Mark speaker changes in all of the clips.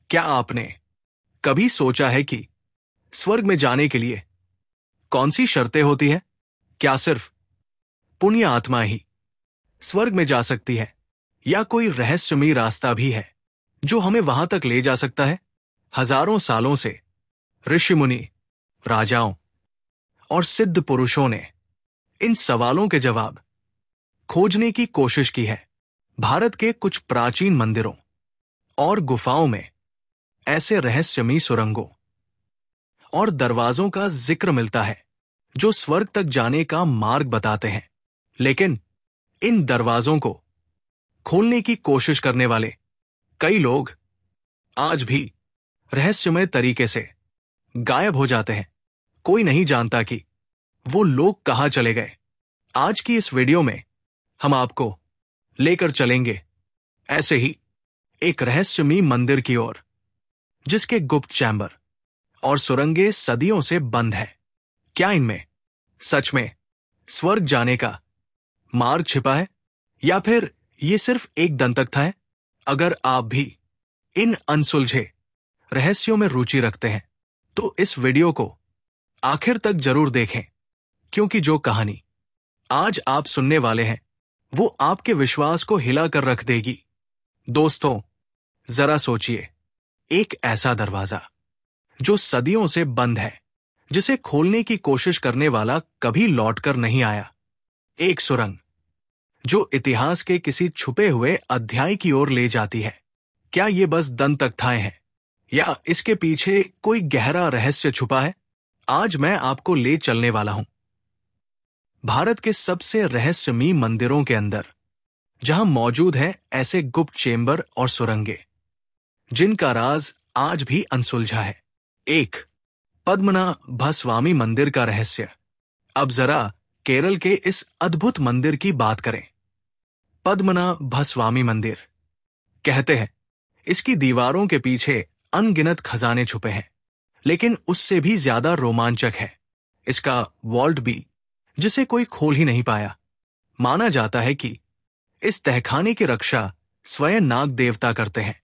Speaker 1: क्या आपने कभी सोचा है कि स्वर्ग में जाने के लिए कौन सी शर्तें होती है? क्या सिर्फ पुण्य आत्मा ही स्वर्ग में जा सकती है, या कोई रहस्यमयी रास्ता भी है जो हमें वहां तक ले जा सकता है? हजारों सालों से ऋषि मुनि, राजाओं और सिद्ध पुरुषों ने इन सवालों के जवाब खोजने की कोशिश की है। भारत के कुछ प्राचीन मंदिरों और गुफाओं में ऐसे रहस्यमयी सुरंगों और दरवाजों का जिक्र मिलता है जो स्वर्ग तक जाने का मार्ग बताते हैं। लेकिन इन दरवाजों को खोलने की कोशिश करने वाले कई लोग आज भी रहस्यमय तरीके से गायब हो जाते हैं। कोई नहीं जानता कि वो लोग कहां चले गए। आज की इस वीडियो में हम आपको लेकर चलेंगे ऐसे ही एक रहस्यमयी मंदिर की ओर, जिसके गुप्त चैम्बर और सुरंगें सदियों से बंद है। क्या इनमें सच में स्वर्ग जाने का मार्ग छिपा है, या फिर ये सिर्फ एक दंतकथा है? अगर आप भी इन अनसुलझे रहस्यों में रुचि रखते हैं तो इस वीडियो को आखिर तक जरूर देखें, क्योंकि जो कहानी आज आप सुनने वाले हैं वो आपके विश्वास को हिला कर रख देगी। दोस्तों, जरा सोचिए, एक ऐसा दरवाजा जो सदियों से बंद है, जिसे खोलने की कोशिश करने वाला कभी लौटकर नहीं आया। एक सुरंग जो इतिहास के किसी छुपे हुए अध्याय की ओर ले जाती है। क्या ये बस दंतकथाएं हैं, या इसके पीछे कोई गहरा रहस्य छुपा है? आज मैं आपको ले चलने वाला हूं भारत के सबसे रहस्यमयी मंदिरों के अंदर, जहां मौजूद हैं ऐसे गुप्त चेंबर और सुरंगें जिनका राज आज भी अनसुलझा है। एक, पद्मनाभस्वामी मंदिर का रहस्य। अब जरा केरल के इस अद्भुत मंदिर की बात करें। पद्मनाभस्वामी मंदिर, कहते हैं इसकी दीवारों के पीछे अनगिनत खजाने छुपे हैं, लेकिन उससे भी ज्यादा रोमांचक है इसका वॉल्ट भी, जिसे कोई खोल ही नहीं पाया। माना जाता है कि इस तहखाने की रक्षा स्वयं नाग देवता करते हैं।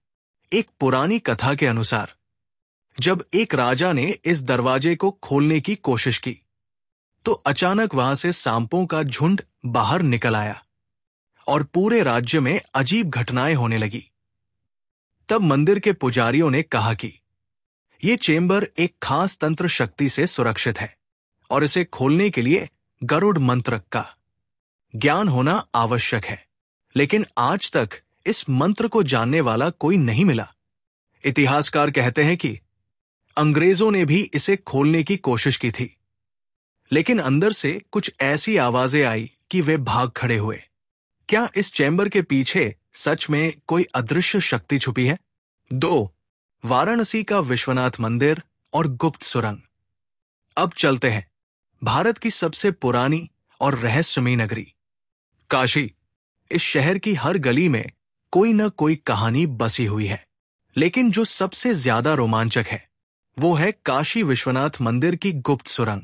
Speaker 1: एक पुरानी कथा के अनुसार, जब एक राजा ने इस दरवाजे को खोलने की कोशिश की तो अचानक वहां से सांपों का झुंड बाहर निकल आया और पूरे राज्य में अजीब घटनाएं होने लगी। तब मंदिर के पुजारियों ने कहा कि यह चेंबर एक खास तंत्र शक्ति से सुरक्षित है और इसे खोलने के लिए गरुड़ मंत्र का ज्ञान होना आवश्यक है। लेकिन आज तक इस मंत्र को जानने वाला कोई नहीं मिला। इतिहासकार कहते हैं कि अंग्रेजों ने भी इसे खोलने की कोशिश की थी, लेकिन अंदर से कुछ ऐसी आवाजें आई कि वे भाग खड़े हुए। क्या इस चैम्बर के पीछे सच में कोई अदृश्य शक्ति छुपी है? 2, वाराणसी का विश्वनाथ मंदिर और गुप्त सुरंग। अब चलते हैं भारत की सबसे पुरानी और रहस्यमयी नगरी काशी। इस शहर की हर गली में कोई न कोई कहानी बसी हुई है, लेकिन जो सबसे ज्यादा रोमांचक है वो है काशी विश्वनाथ मंदिर की गुप्त सुरंग।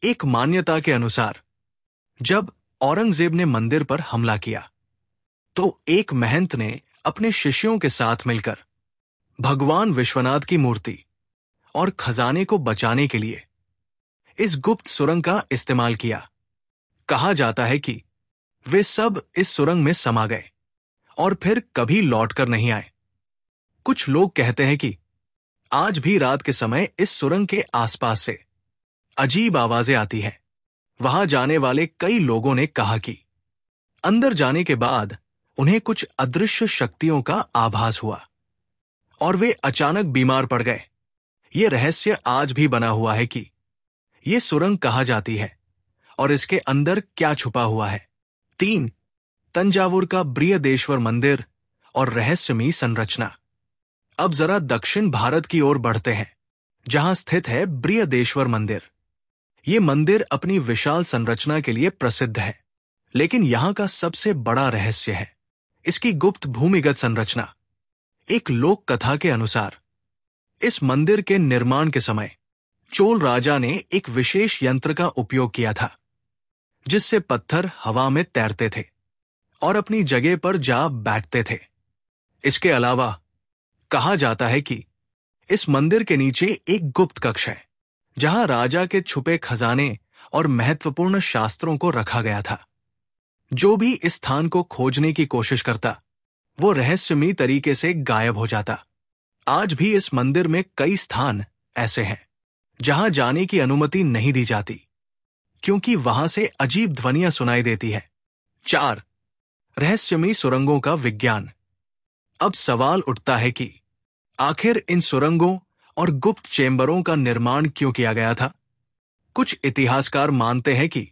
Speaker 1: एक मान्यता के अनुसार, जब औरंगजेब ने मंदिर पर हमला किया तो एक महंत ने अपने शिष्यों के साथ मिलकर भगवान विश्वनाथ की मूर्ति और खजाने को बचाने के लिए इस गुप्त सुरंग का इस्तेमाल किया। कहा जाता है कि वे सब इस सुरंग में समा गए और फिर कभी लौटकर नहीं आए। कुछ लोग कहते हैं कि आज भी रात के समय इस सुरंग के आसपास से अजीब आवाजें आती हैं। वहां जाने वाले कई लोगों ने कहा कि अंदर जाने के बाद उन्हें कुछ अदृश्य शक्तियों का आभास हुआ और वे अचानक बीमार पड़ गए। ये रहस्य आज भी बना हुआ है कि ये सुरंग कहाँ जाती है और इसके अंदर क्या छुपा हुआ है। 3, तंजावुर का बृहदेश्वर मंदिर और रहस्यमयी संरचना। अब जरा दक्षिण भारत की ओर बढ़ते हैं, जहां स्थित है बृहदेश्वर मंदिर। ये मंदिर अपनी विशाल संरचना के लिए प्रसिद्ध है, लेकिन यहां का सबसे बड़ा रहस्य है इसकी गुप्त भूमिगत संरचना। एक लोक कथा के अनुसार, इस मंदिर के निर्माण के समय चोल राजा ने एक विशेष यंत्र का उपयोग किया था, जिससे पत्थर हवा में तैरते थे और अपनी जगह पर जा बैठते थे। इसके अलावा कहा जाता है कि इस मंदिर के नीचे एक गुप्त कक्ष है, जहां राजा के छुपे खजाने और महत्वपूर्ण शास्त्रों को रखा गया था। जो भी इस स्थान को खोजने की कोशिश करता, वो रहस्यमयी तरीके से गायब हो जाता। आज भी इस मंदिर में कई स्थान ऐसे हैं जहां जाने की अनुमति नहीं दी जाती, क्योंकि वहां से अजीब ध्वनियां सुनाई देती है। 4. रहस्यमयी सुरंगों का विज्ञान। अब सवाल उठता है कि आखिर इन सुरंगों और गुप्त चेंबरों का निर्माण क्यों किया गया था? कुछ इतिहासकार मानते हैं कि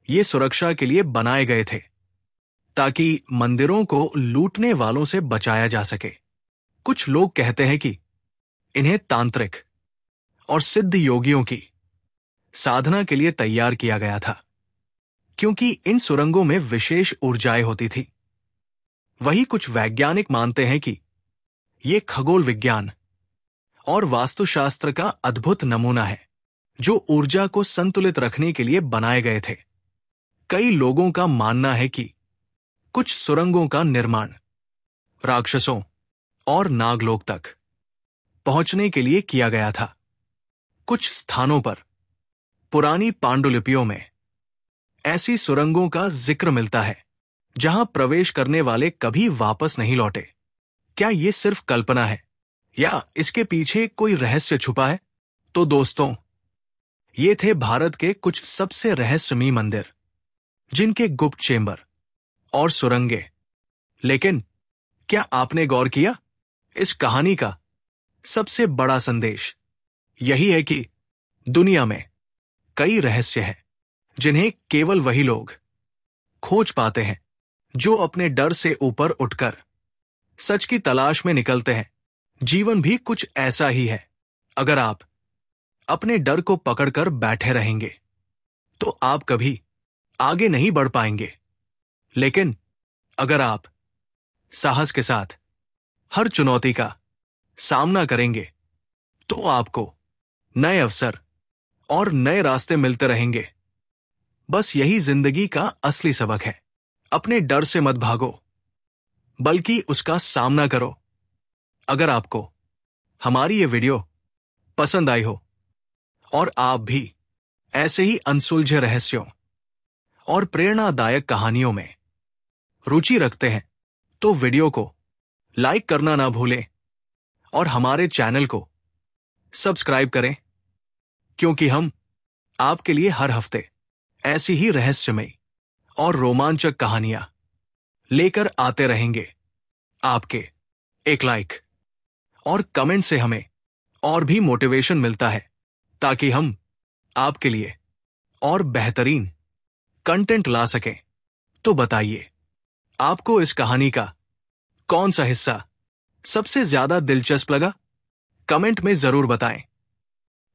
Speaker 1: ये सुरक्षा के लिए बनाए गए थे, ताकि मंदिरों को लूटने वालों से बचाया जा सके। कुछ लोग कहते हैं कि इन्हें तांत्रिक और सिद्ध योगियों की साधना के लिए तैयार किया गया था, क्योंकि इन सुरंगों में विशेष ऊर्जाएं होती थी। वही कुछ वैज्ञानिक मानते हैं कि ये खगोल विज्ञान और वास्तुशास्त्र का अद्भुत नमूना है, जो ऊर्जा को संतुलित रखने के लिए बनाए गए थे। कई लोगों का मानना है कि कुछ सुरंगों का निर्माण राक्षसों और नागलोक तक पहुंचने के लिए किया गया था। कुछ स्थानों पर पुरानी पांडुलिपियों में ऐसी सुरंगों का जिक्र मिलता है जहां प्रवेश करने वाले कभी वापस नहीं लौटे। क्या ये सिर्फ कल्पना है या इसके पीछे कोई रहस्य छुपा है? तो दोस्तों, ये थे भारत के कुछ सबसे रहस्यमयी मंदिर, जिनके गुप्त चेंबर और सुरंगें। लेकिन क्या आपने गौर किया, इस कहानी का सबसे बड़ा संदेश यही है कि दुनिया में कई रहस्य हैं जिन्हें केवल वही लोग खोज पाते हैं जो अपने डर से ऊपर उठकर सच की तलाश में निकलते हैं। जीवन भी कुछ ऐसा ही है। अगर आप अपने डर को पकड़कर बैठे रहेंगे तो आप कभी आगे नहीं बढ़ पाएंगे। लेकिन अगर आप साहस के साथ हर चुनौती का सामना करेंगे तो आपको नए अवसर और नए रास्ते मिलते रहेंगे। बस यही जिंदगी का असली सबक है। अपने डर से मत भागो, बल्कि उसका सामना करो। अगर आपको हमारी ये वीडियो पसंद आई हो और आप भी ऐसे ही अनसुलझे रहस्यों और प्रेरणादायक कहानियों में रुचि रखते हैं, तो वीडियो को लाइक करना ना भूलें और हमारे चैनल को सब्सक्राइब करें, क्योंकि हम आपके लिए हर हफ्ते ऐसी ही रहस्यमयी और रोमांचक कहानियां लेकर आते रहेंगे। आपके एक लाइक और कमेंट से हमें और भी मोटिवेशन मिलता है, ताकि हम आपके लिए और बेहतरीन कंटेंट ला सकें। तो बताइए, आपको इस कहानी का कौन सा हिस्सा सबसे ज्यादा दिलचस्प लगा? कमेंट में जरूर बताएं।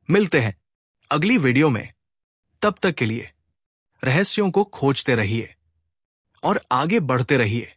Speaker 1: मिलते हैं अगली वीडियो में। तब तक के लिए रहस्यों को खोजते रहिए और आगे बढ़ते रहिए।